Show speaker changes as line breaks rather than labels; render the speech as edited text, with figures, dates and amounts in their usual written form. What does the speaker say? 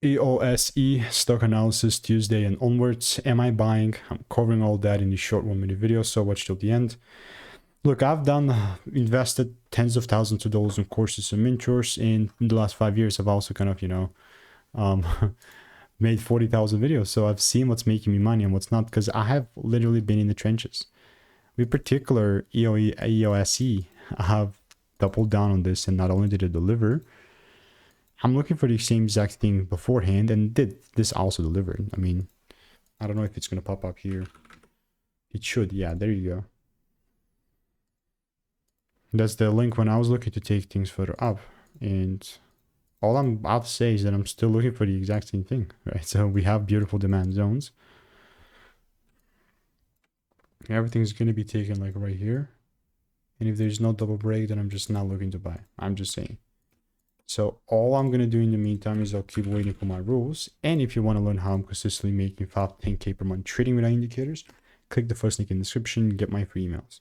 EOSE stock analysis Tuesday and onwards. Am I buying? I'm covering all that in the short 1-minute video, so watch till the end. Look, I've invested tens of thousands of dollars in courses and mentors. In the last 5 years, I've also kind of, made 40,000 videos. So I've seen what's making me money and what's not, because I have literally been in the trenches. With particular EOSE, I have doubled down on this, and not only did it deliver, I'm looking for the same exact thing beforehand, and this also delivered. I mean, I don't know if it's going to pop up here. It should. Yeah, there you go. That's the link when I was looking to take things further up. And all I'm about to say is that I'm still looking for the exact same thing, right? So we have beautiful demand zones. Everything's going to be taken like right here. And if there's no double break, then I'm just not looking to buy. I'm just saying. So all I'm going to do in the meantime is I'll keep waiting for my rules. And if you want to learn how I'm consistently making 5-10K per month trading without indicators, click the first link in the description, get my free emails.